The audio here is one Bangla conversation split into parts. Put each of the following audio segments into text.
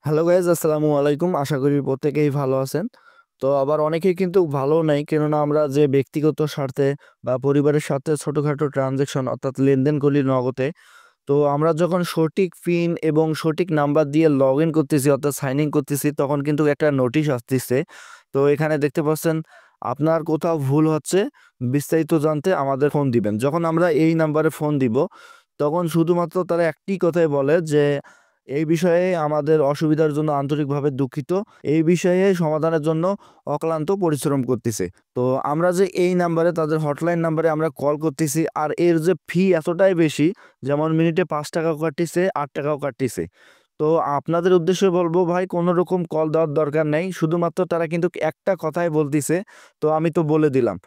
হ্যালো গাইজ, আসসালামু আলাইকুম। আশা করি প্রত্যেকেই ভালো আছেন। তো আবার অনেকেই কিন্তু ভালো নাই, কেননা আমরা যে ব্যক্তিগত স্বার্থে বা পরিবারের সাথে ছোটখাটো ট্রানজেকশন অর্থাৎ লেনদেন করি নগদে, তো আমরা যখন সঠিক পিন এবং সঠিক নাম্বার দিয়ে লগ ইন করতেছি অর্থাৎ সাইন ইন করতেছি, তখন কিন্তু একটা নোটিশ আসতেছে। তো এখানে দেখতে পাচ্ছেন আপনার কোথাও ভুল হচ্ছে। বিস্তারিত জানতে আমাদের ফোন দিবেন। যখন আমরা এই নাম্বারে ফোন দিব, তখন শুধুমাত্র তারা একটি কথাই বলে যে এই বিষয়ে আমাদের অসুবিধার জন্য আন্তরিকভাবে দুঃখিত। এই বিষয়ে সমাধানের জন্য অক্লান্ত পরিশ্রম করতেছে। তো আমরা যে এই নাম্বারে, তাদের হটলাইন নাম্বারে আমরা কল করতেছি, আর এর যে ফি এতটাই বেশি, যেমন মিনিটে 5 টাকাও কাটতিছে, 8 টাকাও কাটতিছে। তো আপনাদের উদ্দেশ্যে বলবো ভাই, কোনো রকম কল দেওয়ার দরকার নেই। শুধুমাত্র তারা কিন্তু একটা কথাই বলতিছে, তো আমি তো বলে দিলাম।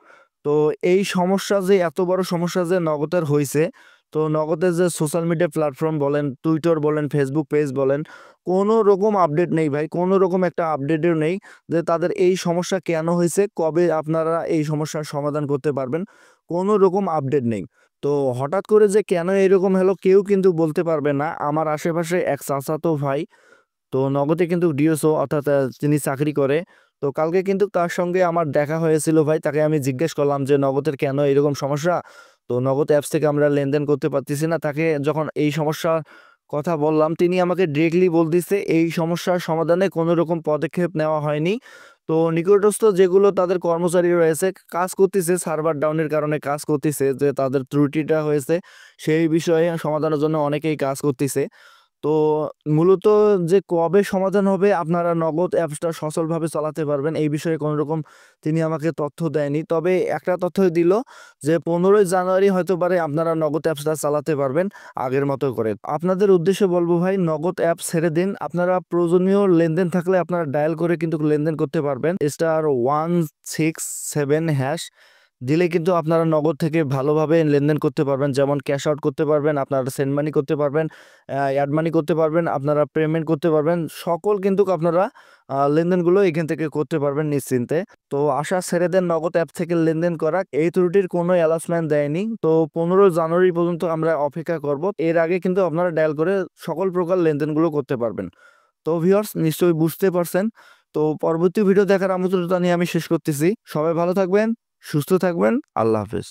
তো এই সমস্যা যে এত বড় সমস্যা যে নগদের হইছে, তো নগদের যে সোশ্যাল মিডিয়া প্ল্যাটফর্ম বলেন, টুইটার বলেন, ফেসবুক পেজ বলেন, কোনো রকম আপডেট নেই ভাই। কোনো রকম একটা আপডেটও নেই যে তাদের এই সমস্যা কেন হয়েছে, কবে আপনারা এই সমস্যার সমাধান করতে পারবেন। কোনো রকম আপডেট নেই। তো হঠাৎ করে যে কেন এরকম হলো, কেউ কিন্তু বলতে পারবে না। আমার আশেপাশে এক চাচাতো ভাই, তো নগদে কিন্তু ডিওসো অর্থাৎ তিনি চাকরি করে। তো কালকে কিন্তু তার সঙ্গে আমার দেখা হয়েছিল ভাই। তাকে আমি জিজ্ঞেস করলাম যে নগদের কেন এরকম সমস্যা, তো নগদ অ্যাপস থেকে আমরা লেনদেন করতে পারতেছি না। তাকে যখন এই সমস্যার কথা বললাম, তিনি আমাকে ডিরেক্টলি বলতেছে এই সমস্যার সমাধানে কোনো রকম পদক্ষেপ নেওয়া হয়নি। তো নিকটস্থ যেগুলো তাদের কর্মচারী রয়েছে কাজ করতেছে, সার্ভার ডাউনের কারণে কাজ করতেছে, যে তাদের ত্রুটিটা হয়েছে সেই বিষয়ে সমাধানের জন্য অনেকেই কাজ করতেছে। তো মূলত যে কবে সমাধান হবে, আপনারা নগদ অ্যাপসটা সচলভাবে চালাতে পারবেন, এই বিষয়ে কোনো রকম তিনি আমাকে তথ্য দেয়নি। তবে একটা তথ্য দিল যে 15ই জানুয়ারি হয়তো পারে আপনারা নগদ অ্যাপসটা চালাতে পারবেন আগের মতো করে। আপনাদের উদ্দেশ্যে বলবো ভাই, নগদ অ্যাপ ছেড়ে দিন। আপনারা প্রয়োজনীয় লেনদেন থাকলে আপনারা ডায়াল করে কিন্তু লেনদেন করতে পারবেন। *167# দিলে কিন্তু আপনারা নগদ থেকে ভালোভাবে লেনদেন করতে পারবেন। যেমন ক্যাশ আউট করতে পারবেন, আপনারা সেন্ড মানি করতে পারবেন, অ্যাড মানি করতে পারবেন, আপনারা পেমেন্ট করতে পারবেন। সকল কিন্তু আপনারা লেনদেনগুলো এখান থেকে করতে পারবেন নিশ্চিন্তে। তো আশা ছেড়ে দেন নগদ অ্যাপ থেকে লেনদেন করা। এই ত্রুটির কোনো অ্যালাউন্সমেন্ট দেয়নি। তো 15 জানুয়ারি পর্যন্ত আমরা অপেক্ষা করব। এর আগে কিন্তু আপনারা ডায়াল করে সকল প্রকার লেনদেনগুলো করতে পারবেন। তো ভিউয়ার্স, নিশ্চয়ই বুঝতে পারছেন। তো পরবর্তী ভিডিও দেখার আমন্ত্রণ জানিয়ে আমি শেষ করতেছি। সবাই ভালো থাকবেন, সুস্থ থাকবেন। আল্লাহ হাফেজ।